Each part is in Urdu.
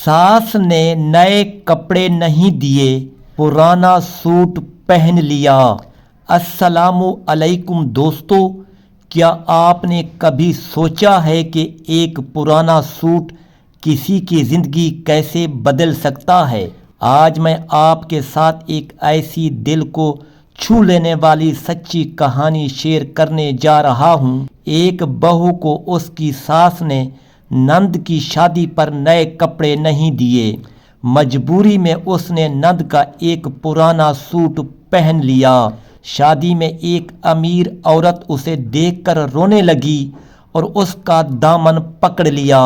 ساس نے نئے کپڑے نہیں دیے، پرانا سوٹ پہن لیا۔ السلام علیکم دوستو، کیا آپ نے کبھی سوچا ہے کہ ایک پرانا سوٹ کسی کی زندگی کیسے بدل سکتا ہے؟ آج میں آپ کے ساتھ ایک ایسی دل کو چھو لینے والی سچی کہانی شیئر کرنے جا رہا ہوں۔ ایک بہو کو اس کی ساس نے نند کی شادی پر نئے کپڑے نہیں دیے۔ مجبوری میں اس نے نند کا ایک پرانا سوٹ پہن لیا۔ شادی میں ایک امیر عورت اسے دیکھ کر رونے لگی اور اس کا دامن پکڑ لیا۔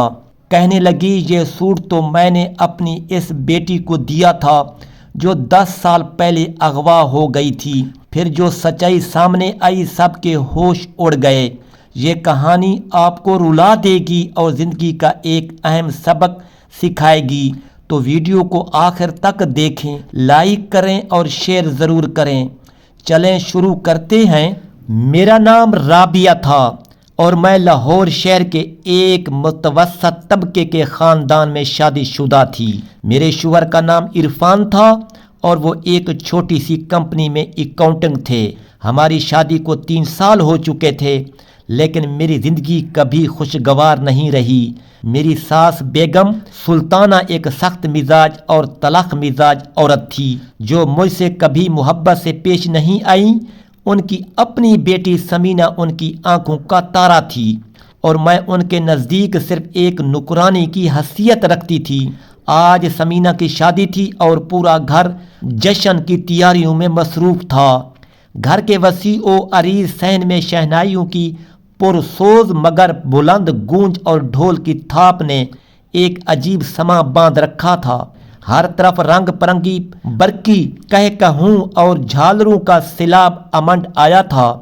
کہنے لگی، یہ سوٹ تو میں نے اپنی اس بیٹی کو دیا تھا جو 10 سال پہلے اغوا ہو گئی تھی۔ پھر جو سچائی سامنے آئی، سب کے ہوش اڑ گئے۔ یہ کہانی آپ کو رلا دے گی اور زندگی کا ایک اہم سبق سکھائے گی، تو ویڈیو کو آخر تک دیکھیں، لائک کریں اور شیئر ضرور کریں۔ چلیں شروع کرتے ہیں۔ میرا نام رابعہ تھا اور میں لاہور شہر کے ایک متوسط طبقے کے خاندان میں شادی شدہ تھی۔ میرے شوہر کا نام عرفان تھا اور وہ ایک چھوٹی سی کمپنی میں اکاؤنٹنٹ تھے۔ ہماری شادی کو 3 سال ہو چکے تھے، لیکن میری زندگی کبھی خوشگوار نہیں رہی۔ میری ساس بیگم سلطانہ ایک سخت مزاج اور تلخ مزاج عورت تھی جو مجھ سے کبھی محبت سے پیش نہیں آئیں۔ ان کی اپنی بیٹی سمینہ ان کی آنکھوں کا تارا تھی اور میں ان کے نزدیک صرف ایک نوکرانی کی حیثیت رکھتی تھی۔ آج سمینہ کی شادی تھی اور پورا گھر جشن کی تیاریوں میں مصروف تھا۔ گھر کے وسیع و عریض صحن میں شہنائیوں کی پرسوز مگر بلند گونج اور ڈھول کی تھاپ نے ایک عجیب سما باندھ رکھا تھا۔ ہر طرف رنگ برنگی برقی کہکہوں اور جھالروں کا سیلاب امنڈ آیا تھا،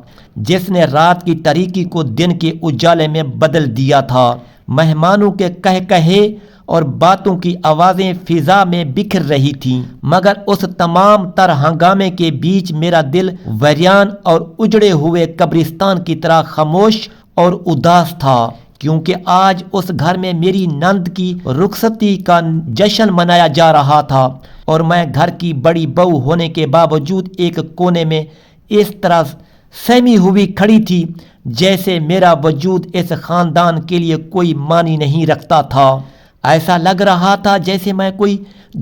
جس نے رات کی تاریکی کو دن کے اجالے میں بدل دیا تھا۔ مہمانوں کے کہکہے اور باتوں کی آوازیں فضا میں بکھر رہی تھیں، مگر اس تمام تر ہنگامے کے بیچ میرا دل ویران اور اجڑے ہوئے قبرستان کی طرح خاموش اور اداس تھا، کیونکہ آج اس گھر میں میری نند کی رخصتی کا جشن منایا جا رہا تھا اور میں گھر کی بڑی بہو ہونے کے باوجود ایک کونے میں اس طرح سہمی ہوئی کھڑی تھی جیسے میرا وجود اس خاندان کے لیے کوئی معنی نہیں رکھتا تھا۔ ایسا لگ رہا تھا جیسے میں کوئی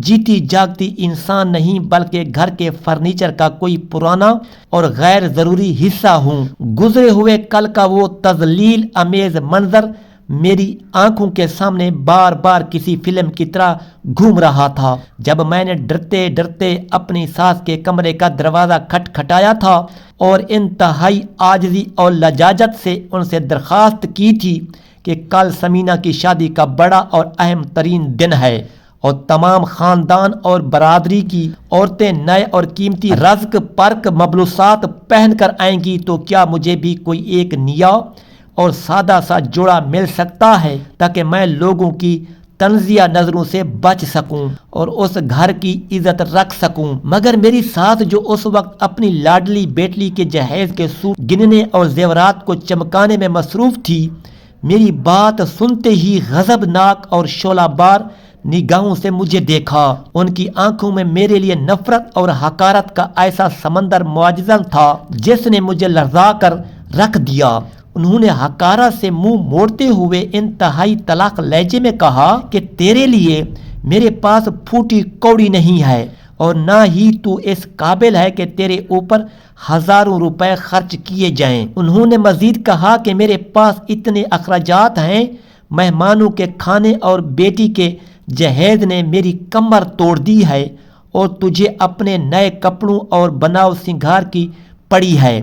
جیتی جاگتی انسان نہیں بلکہ گھر کے فرنیچر کا کوئی پرانا اور غیر ضروری حصہ ہوں۔ گزرے ہوئے کل کا وہ تذلیل امیز منظر میری آنکھوں کے سامنے بار بار کسی فلم کی طرح گھوم رہا تھا۔ جب میں نے ڈرتے ڈرتے اپنی ساس کے کمرے کا دروازہ کھٹکھٹایا تھا اور انتہائی عاجزی اور لجاجت سے ان سے درخواست کی تھی کہ کل سمینہ کی شادی کا بڑا اور اہم ترین دن ہے اور تمام خاندان اور برادری کی عورتیں نئے اور قیمتی رزق پرک ملبوسات پہن کر آئیں گی، تو کیا مجھے بھی کوئی ایک نیا اور سادہ سا جوڑا مل سکتا ہے تاکہ میں لوگوں کی طنزیہ نظروں سے بچ سکوں اور اس گھر کی عزت رکھ سکوں؟ مگر میری ساس جو اس وقت اپنی لاڈلی بیٹلی کے جہیز کے سوٹ گننے اور زیورات کو چمکانے میں مصروف تھی، میری بات سنتے ہی غضبناک اور شعلہ بار نگاہوں سے مجھے دیکھا۔ ان کی آنکھوں میں میرے لیے نفرت اور حقارت کا ایسا سمندر معجزہ تھا جس نے مجھے لرزا کر رکھ دیا۔ انہوں نے حقارت سے منہ موڑتے ہوئے انتہائی طلاق لہجے میں کہا کہ تیرے لیے میرے پاس پھوٹی کوڑی نہیں ہے اور نہ ہی تو اس قابل ہے کہ تیرے اوپر ہزاروں روپے خرچ کیے جائیں۔ انہوں نے مزید کہا کہ میرے پاس اتنے اخراجات ہیں، مہمانوں کے کھانے اور بیٹی کے جہیز نے میری کمر توڑ دی ہے اور تجھے اپنے نئے کپڑوں اور بناؤ سنگھار کی پڑی ہے۔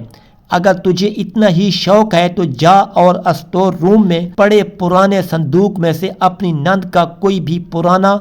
اگر تجھے اتنا ہی شوق ہے تو جا اور اسٹور روم میں پڑے پرانے صندوق میں سے اپنی نند کا کوئی بھی پرانا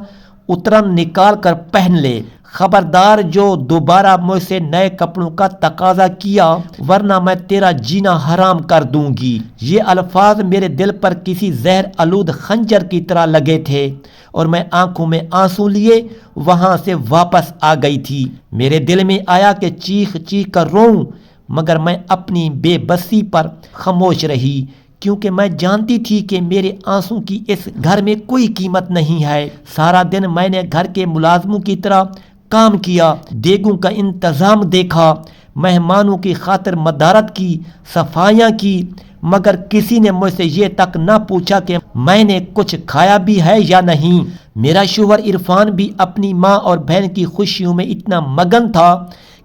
اترن نکال کر پہن لے۔ خبردار جو دوبارہ مجھ سے نئے کپڑوں کا تقاضا کیا ورنہ میں تیرا جینا حرام کر دوں گی۔ یہ الفاظ میرے دل پر کسی زہر آلود خنجر کی طرح لگے تھے اور میں آنکھوں میں آنسو لیے وہاں سے واپس آ گئی تھی۔ میرے دل میں آیا کہ چیخ چیخ کر روؤں، مگر میں اپنی بے بسی پر خاموش رہی، کیونکہ میں جانتی تھی کہ میرے آنسوں کی اس گھر میں کوئی قیمت نہیں ہے۔ سارا دن میں نے گھر کے ملازموں کی طرح کام کیا، دیگوں کا انتظام دیکھا، مہمانوں کی خاطر مدارت کی، صفائیاں کی، مگر کسی نے مجھ سے یہ تک نہ پوچھا کہ میں نے کچھ کھایا بھی ہے یا نہیں۔ میرا شوہر عرفان بھی اپنی ماں اور بہن کی خوشیوں میں اتنا مگن تھا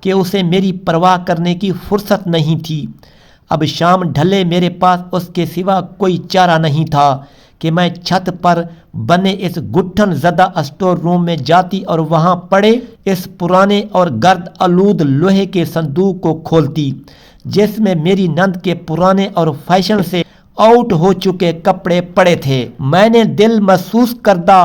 کہ اسے میری پرواہ کرنے کی فرصت نہیں تھی۔ اب شام ڈھلے میرے پاس اس کے سوا کوئی چارہ نہیں تھا کہ میں چھت پر بنے اس گٹھن زدہ اسٹور روم میں جاتی اور وہاں پڑے اس پرانے اور گرد آلود لوہے کے صندوق کو کھولتی جس میں میری نند کے پرانے اور فیشن سے آؤٹ ہو چکے کپڑے پڑے تھے۔ میں نے دل محسوس کردہ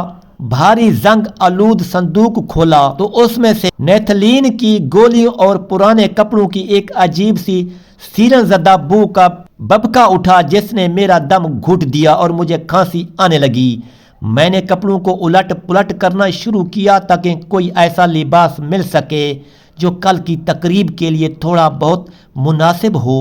بھاری زنگ آلود صندوق کھولا تو اس میں سے نیتھلین کی گولیوں اور پرانے کپڑوں کی ایک عجیب سی سیرن زدہ بو کا ببکا اٹھا جس نے میرا دم گھٹ دیا اور مجھے کھانسی آنے لگی۔ میں نے کپڑوں کو الٹ پلٹ کرنا شروع کیا تاکہ کوئی ایسا لباس مل سکے جو کل کی تقریب کے لیے تھوڑا بہت مناسب ہو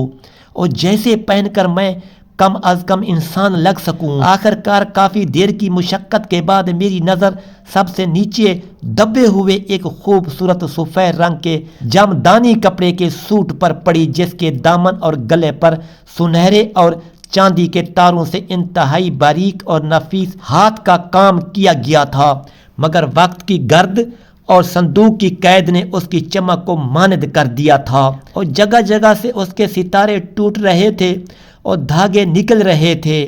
اور جیسے پہن کر میں کم از کم انسان لگ سکوں۔ آخر کار کافی دیر کی مشقت کے بعد میری نظر سب سے نیچے دبے ہوئے ایک خوبصورت سفید رنگ کے جامدانی کپڑے کے سوٹ پر پڑی جس کے دامن اور گلے پر سنہرے اور چاندی کے تاروں سے انتہائی باریک اور نفیس ہاتھ کا کام کیا گیا تھا، مگر وقت کی گرد اور صندوق کی قید نے اس کی چمک کو ماند کر دیا تھا اور جگہ جگہ سے اس کے ستارے ٹوٹ رہے تھے اور دھاگے نکل رہے تھے۔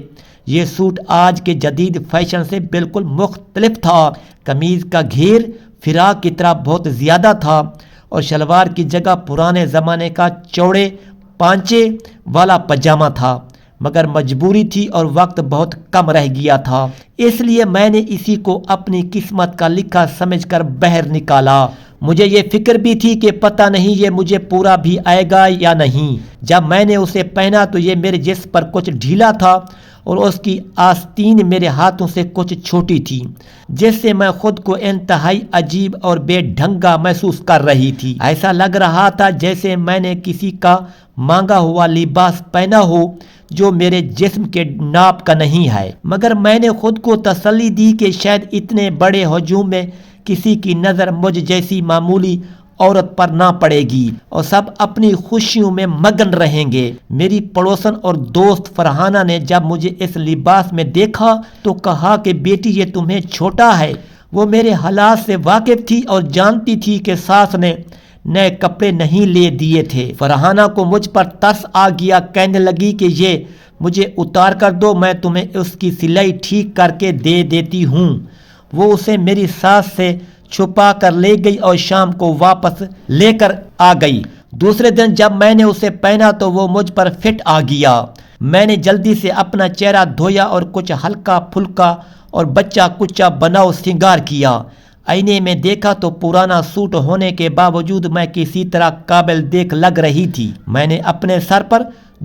یہ سوٹ آج کے جدید فیشن سے بالکل مختلف تھا۔ قمیض کا گھیر فراق کی طرح بہت زیادہ تھا اور شلوار کی جگہ پرانے زمانے کا چوڑے پانچے والا پاجامہ تھا، مگر مجبوری تھی اور وقت بہت کم رہ گیا تھا، اس لیے میں نے اسی کو اپنی قسمت کا لکھا سمجھ کر باہر نکالا۔ مجھے یہ فکر بھی تھی کہ پتہ نہیں یہ مجھے پورا بھی آئے گا یا نہیں۔ جب میں نے اسے پہنا تو یہ میرے جسم پر کچھ ڈھیلا تھا اور اس کی آستین میرے ہاتھوں سے کچھ چھوٹی تھی جس سے میں خود کو انتہائی عجیب اور بے ڈھنگا محسوس کر رہی تھی۔ ایسا لگ رہا تھا جیسے میں نے کسی کا مانگا ہوا لباس پہنا ہو جو میرے جسم کے ناپ کا نہیں ہے، مگر میں نے خود کو تسلی دی کہ شاید اتنے بڑے ہجوم میں کسی کی نظر مجھ جیسی معمولی عورت پر نہ پڑے گی اور سب اپنی خوشیوں میں مگن رہیں گے۔ میری پڑوسن اور دوست فرحانہ نے جب مجھے اس لباس میں دیکھا تو کہا کہ بیٹی یہ تمہیں چھوٹا ہے۔ وہ میرے حالات سے واقف تھی اور جانتی تھی کہ ساس نے نئے کپڑے نہیں لے دیے تھے۔ فرحانہ کو مجھ پر ترس آ گیا، کہنے لگی کہ یہ مجھے اتار کر دو، میں تمہیں اس کی سلائی ٹھیک کر کے دے دیتی ہوں۔ وہ اسے میری ساس سے چھپا کر لے گئی اور شام کو واپس لے کر آ گئی۔ دوسرے دن جب میں نے اسے پہنا تو وہ مجھ پر فٹ آ گیا۔ میں نے جلدی سے اپنا چہرہ دھویا اور کچھ ہلکا پھلکا اور بچہ کچا بناؤ سنگار کیا۔ آئینے میں دیکھا تو پرانا سوٹ ہونے کے باوجود میں کسی طرح قابل دیکھ لگ رہی تھی۔ میں نے اپنے سر پر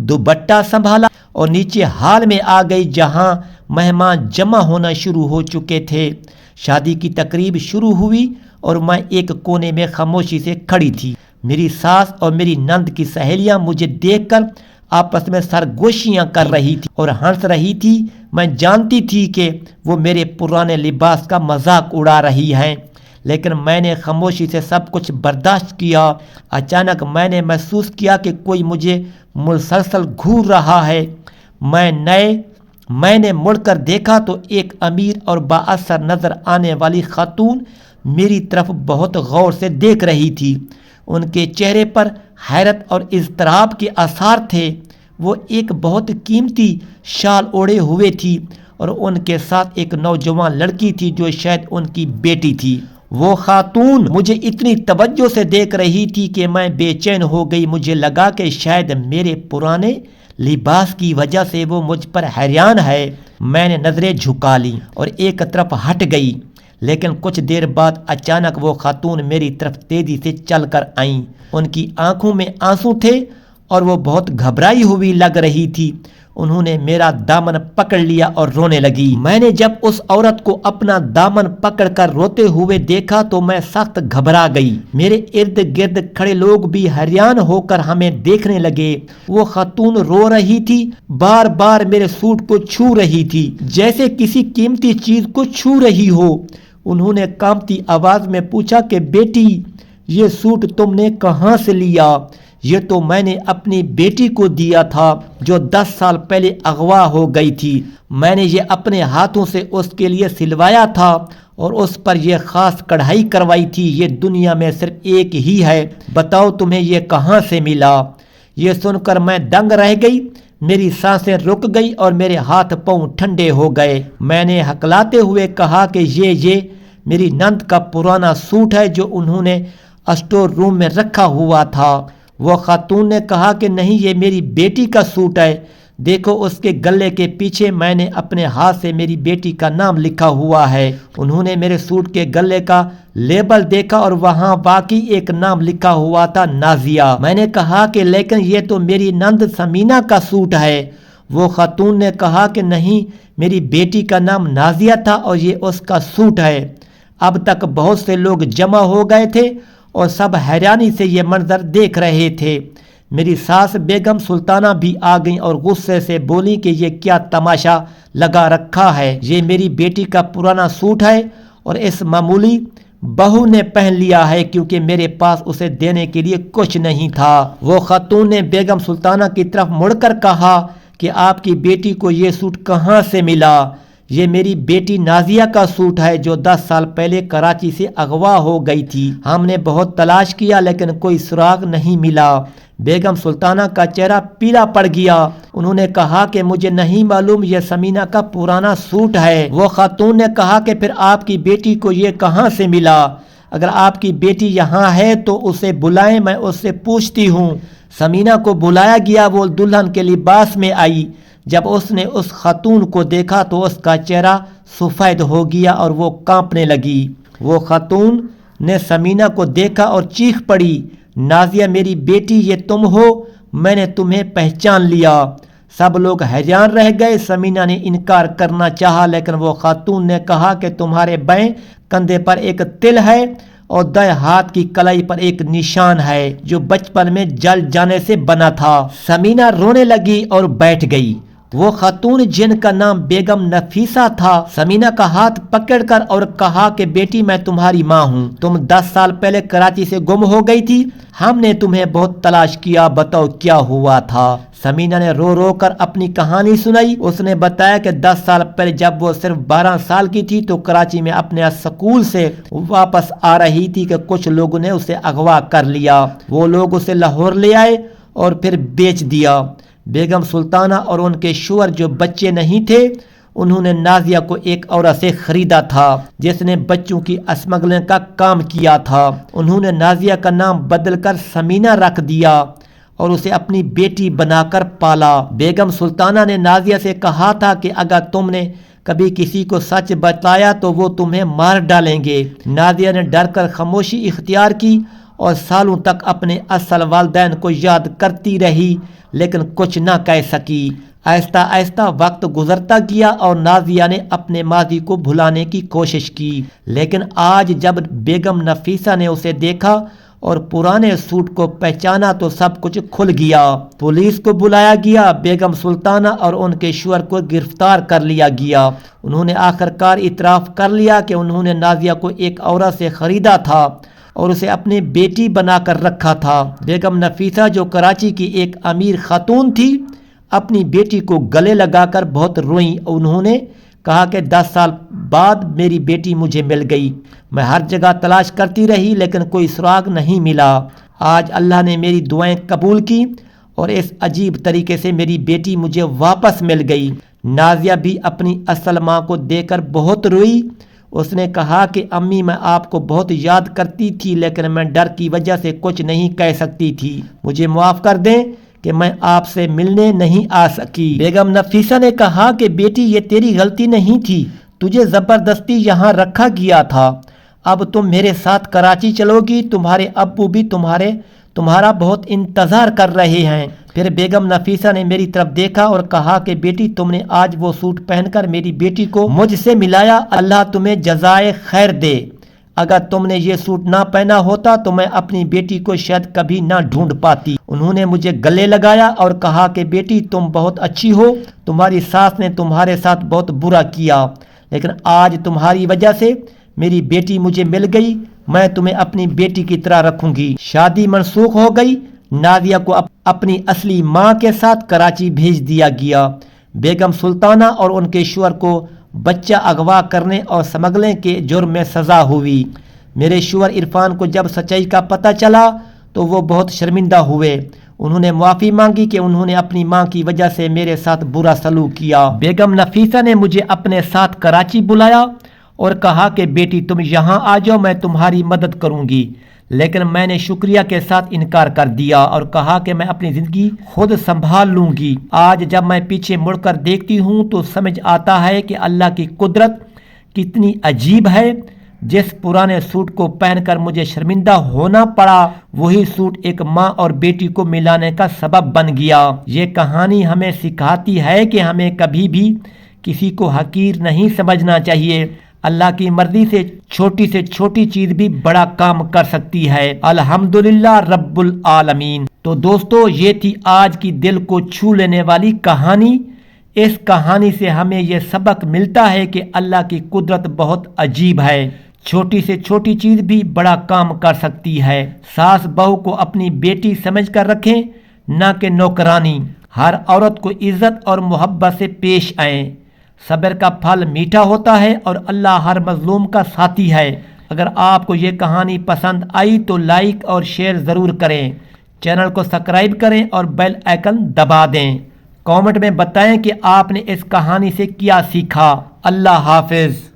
دوپٹہ سنبھالا اور نیچے ہال میں آ گئی جہاں مہمان جمع ہونا شروع ہو چکے تھے۔ شادی کی تقریب شروع ہوئی اور میں ایک کونے میں خاموشی سے کھڑی تھی۔ میری ساس اور میری نند کی سہیلیاں مجھے دیکھ کر آپس میں سرگوشیاں کر رہی تھی اور ہنس رہی تھی۔ میں جانتی تھی کہ وہ میرے پرانے لباس کا مذاق اڑا رہی ہیں، لیکن میں نے خاموشی سے سب کچھ برداشت کیا۔ اچانک میں نے محسوس کیا کہ کوئی مجھے مسلسل گھور رہا ہے۔ میں نے مڑ کر دیکھا تو ایک امیر اور بااثر نظر آنے والی خاتون میری طرف بہت غور سے دیکھ رہی تھی۔ ان کے چہرے پر حیرت اور اضطراب کے آثار تھے۔ وہ ایک بہت قیمتی شال اوڑھے ہوئے تھی اور ان کے ساتھ ایک نوجوان لڑکی تھی جو شاید ان کی بیٹی تھی۔ وہ خاتون مجھے اتنی توجہ سے دیکھ رہی تھی کہ میں بے چین ہو گئی۔ مجھے لگا کہ شاید میرے پرانے لباس کی وجہ سے وہ مجھ پر حیران ہے۔ میں نے نظریں جھکا لیں اور ایک طرف ہٹ گئی، لیکن کچھ دیر بعد اچانک وہ خاتون میری طرف تیزی سے چل کر آئیں۔ ان کی آنکھوں میں آنسو تھے اور وہ بہت گھبرائی ہوئی لگ رہی تھی۔ انہوں نے میرا دامن پکڑ لیا اور رونے لگی۔ میں نے جب اس عورت کو اپنا دامن پکڑ کر روتے ہوئے دیکھا تو میں سخت گھبرا گئی۔ میرے ارد گرد کھڑے لوگ بھی حیران ہو کر ہمیں دیکھنے لگے۔ وہ خاتون رو رہی تھی، بار بار میرے سوٹ کو چھو رہی تھی جیسے کسی قیمتی چیز کو چھو رہی ہو۔ انہوں نے کانپتی آواز میں پوچھا کہ بیٹی، یہ سوٹ تم نے کہاں سے لیا؟ یہ تو میں نے اپنی بیٹی کو دیا تھا جو 10 سال پہلے اغوا ہو گئی تھی۔ میں نے یہ اپنے ہاتھوں سے اس کے لیے سلوایا تھا اور اس پر یہ خاص کڑھائی کروائی تھی۔ یہ دنیا میں صرف ایک ہی ہے، بتاؤ تمہیں یہ کہاں سے ملا؟ یہ سن کر میں دنگ رہ گئی، میری سانسیں رک گئی اور میرے ہاتھ پاؤں ٹھنڈے ہو گئے۔ میں نے ہکلاتے ہوئے کہا کہ یہ میری نند کا پرانا سوٹ ہے جو انہوں نے اسٹور روم میں رکھا ہوا تھا۔ وہ خاتون نے کہا کہ نہیں، یہ میری بیٹی کا سوٹ ہے، دیکھو اس کے گلے کے پیچھے میں نے اپنے ہاتھ سے میری بیٹی کا نام لکھا ہوا ہے۔ انہوں نے میرے سوٹ کے گلے کا لیبل دیکھا اور وہاں باقی ایک نام لکھا ہوا تھا، نازیہ۔ میں نے کہا کہ لیکن یہ تو میری نند سمینہ کا سوٹ ہے۔ وہ خاتون نے کہا کہ نہیں، میری بیٹی کا نام نازیہ تھا اور یہ اس کا سوٹ ہے۔ اب تک بہت سے لوگ جمع ہو گئے تھے اور سب حیرانی سے یہ منظر دیکھ رہے تھے۔ میری ساس بیگم سلطانہ بھی آ گئیں اور غصے سے بولی کہ یہ کیا تماشا لگا رکھا ہے؟ یہ میری بیٹی کا پرانا سوٹ ہے اور اس معمولی بہو نے پہن لیا ہے کیونکہ میرے پاس اسے دینے کے لیے کچھ نہیں تھا۔ وہ خاتون نے بیگم سلطانہ کی طرف مڑ کر کہا کہ آپ کی بیٹی کو یہ سوٹ کہاں سے ملا؟ یہ میری بیٹی نازیہ کا سوٹ ہے جو 10 سال پہلے کراچی سے اغوا ہو گئی تھی۔ ہم نے بہت تلاش کیا لیکن کوئی سراغ نہیں ملا۔ بیگم سلطانہ کا چہرہ پیلا پڑ گیا۔ انہوں نے کہا کہ مجھے نہیں معلوم، یہ سمینہ کا پرانا سوٹ ہے۔ وہ خاتون نے کہا کہ پھر آپ کی بیٹی کو یہ کہاں سے ملا؟ اگر آپ کی بیٹی یہاں ہے تو اسے بلائیں، میں اس سے پوچھتی ہوں۔ سمینہ کو بلایا گیا، وہ دلہن کے لباس میں آئی۔ جب اس نے اس خاتون کو دیکھا تو اس کا چہرہ سفید ہو گیا اور وہ کانپنے لگی۔ وہ خاتون نے سمینہ کو دیکھا اور چیخ پڑی، نازیہ میری بیٹی، یہ تم ہو؟ میں نے تمہیں پہچان لیا۔ سب لوگ حیران رہ گئے۔ سمینہ نے انکار کرنا چاہا لیکن وہ خاتون نے کہا کہ تمہارے بائیں کندھے پر ایک تل ہے اور دائیں ہاتھ کی کلائی پر ایک نشان ہے جو بچپن میں جل جانے سے بنا تھا۔ سمینہ رونے لگی اور بیٹھ گئی۔ وہ خاتون جن کا نام بیگم نفیسہ تھا، سمینہ کا ہاتھ پکڑ کر اور کہا کہ بیٹی، میں تمہاری ماں ہوں، تم 10 سال پہلے کراچی سے گم ہو گئی تھی، ہم نے تمہیں بہت تلاش کیا، بتاؤ کیا ہوا تھا؟ سمینہ نے رو رو کر اپنی کہانی سنائی۔ اس نے بتایا کہ 10 سال پہلے جب وہ صرف 12 سال کی تھی تو کراچی میں اپنے اسکول سے واپس آ رہی تھی کہ کچھ لوگوں نے اسے اغوا کر لیا۔ وہ لوگ اسے لاہور لے آئے اور پھر بیچ دیا۔ بیگم سلطانہ اور ان کے شوہر جو بچے نہیں تھے، انہوں نے نازیہ کو ایک عورت سے خریدا تھا جس نے بچوں کی اسمگلنگ کا کام کیا تھا۔ انہوں نے نازیہ کا نام بدل کر سمینہ رکھ دیا اور اسے اپنی بیٹی بنا کر پالا۔ بیگم سلطانہ نے نازیہ سے کہا تھا کہ اگر تم نے کبھی کسی کو سچ بتایا تو وہ تمہیں مار ڈالیں گے۔ نازیہ نے ڈر کر خاموشی اختیار کی اور سالوں تک اپنے اصل والدین کو یاد کرتی رہی لیکن کچھ نہ کہہ سکی۔ آہستہ آہستہ وقت گزرتا گیا اور نازیہ نے اپنے ماضی کو بھلانے کی کوشش کی، لیکن آج جب بیگم نفیسہ نے اسے دیکھا اور پرانے سوٹ کو پہچانا تو سب کچھ کھل گیا۔ پولیس کو بلایا گیا، بیگم سلطانہ اور ان کے شوہر کو گرفتار کر لیا گیا۔ انہوں نے آخرکار اعتراف کر لیا کہ انہوں نے نازیہ کو ایک عورت سے خریدا تھا اور اسے اپنی بیٹی بنا کر رکھا تھا۔ بیگم نفیسہ جو کراچی کی ایک امیر خاتون تھی، اپنی بیٹی کو گلے لگا کر بہت روئیں۔ انہوں نے کہا کہ 10 سال بعد میری بیٹی مجھے مل گئی، میں ہر جگہ تلاش کرتی رہی لیکن کوئی سراغ نہیں ملا۔ آج اللہ نے میری دعائیں قبول کی اور اس عجیب طریقے سے میری بیٹی مجھے واپس مل گئی۔ نازیہ بھی اپنی اصل ماں کو دیکھ کر بہت روئی۔ اس نے کہا کہ امی، میں آپ کو بہت یاد کرتی تھی لیکن میں ڈر کی وجہ سے کچھ نہیں کہہ سکتی تھی، مجھے معاف کر دیں کہ میں آپ سے ملنے نہیں آ سکی۔ بیگم نفیسہ نے کہا کہ بیٹی، یہ تیری غلطی نہیں تھی، تجھے زبردستی یہاں رکھا گیا تھا۔ اب تم میرے ساتھ کراچی چلو گی، تمہارے ابو بھی تمہارا بہت انتظار کر رہے ہیں۔ پھر بیگم نفیسہ نے میری طرف دیکھا اور کہا کہ بیٹی تم نے آج وہ سوٹ پہن کر میری بیٹی کو مجھ سے ملایا، اللہ تمہیں جزائے خیر دے۔ اگر تم نے یہ سوٹ نہ پہنا ہوتا تو میں اپنی بیٹی کو شاید کبھی نہ ڈھونڈ پاتی۔ انہوں نے مجھے گلے لگایا اور کہا کہ بیٹی تم بہت اچھی ہو، تمہاری ساس نے تمہارے ساتھ بہت برا کیا، لیکن آج تمہاری وجہ سے میری بیٹی مجھے مل گئی، میں تمہیں اپنی بیٹی کی طرح رکھوں گی۔ شادی منسوخ ہو گئی۔ نازیہ کو اپنی اصلی ماں کے ساتھ کراچی بھیج دیا گیا۔ بیگم سلطانہ اور ان کے شوہر کو بچہ اغوا کرنے اور سمگلنگ کے جرم میں سزا ہوئی۔ میرے شوہر عرفان کو جب سچائی کا پتہ چلا تو وہ بہت شرمندہ ہوئے۔ انہوں نے معافی مانگی کہ انہوں نے اپنی ماں کی وجہ سے میرے ساتھ برا سلوک کیا۔ بیگم نفیسہ نے مجھے اپنے ساتھ کراچی بلایا اور کہا کہ بیٹی تم یہاں آ جاؤ، میں تمہاری مدد کروں گی، لیکن میں نے شکریہ کے ساتھ انکار کر دیا اور کہا کہ میں اپنی زندگی خود سنبھال لوں گی۔ آج جب میں پیچھے مڑ کر دیکھتی ہوں تو سمجھ آتا ہے کہ اللہ کی قدرت کتنی عجیب ہے۔ جس پرانے سوٹ کو پہن کر مجھے شرمندہ ہونا پڑا، وہی سوٹ ایک ماں اور بیٹی کو ملانے کا سبب بن گیا۔ یہ کہانی ہمیں سکھاتی ہے کہ ہمیں کبھی بھی کسی کو حقیر نہیں سمجھنا چاہیے۔ اللہ کی مرضی سے چھوٹی چیز بھی بڑا کام کر سکتی ہے۔ الحمدللہ رب العالمین۔ تو دوستو، یہ تھی آج کی دل کو چھو لینے والی کہانی۔ اس کہانی سے ہمیں یہ سبق ملتا ہے کہ اللہ کی قدرت بہت عجیب ہے۔ چھوٹی سے چھوٹی چیز بھی بڑا کام کر سکتی ہے۔ ساس بہو کو اپنی بیٹی سمجھ کر رکھیں، نہ کہ نوکرانی۔ ہر عورت کو عزت اور محبت سے پیش آئیں۔ صبر کا پھل میٹھا ہوتا ہے اور اللہ ہر مظلوم کا ساتھی ہے۔ اگر آپ کو یہ کہانی پسند آئی تو لائک اور شیئر ضرور کریں، چینل کو سبسکرائب کریں اور بیل آئیکن دبا دیں۔ کامنٹ میں بتائیں کہ آپ نے اس کہانی سے کیا سیکھا۔ اللہ حافظ۔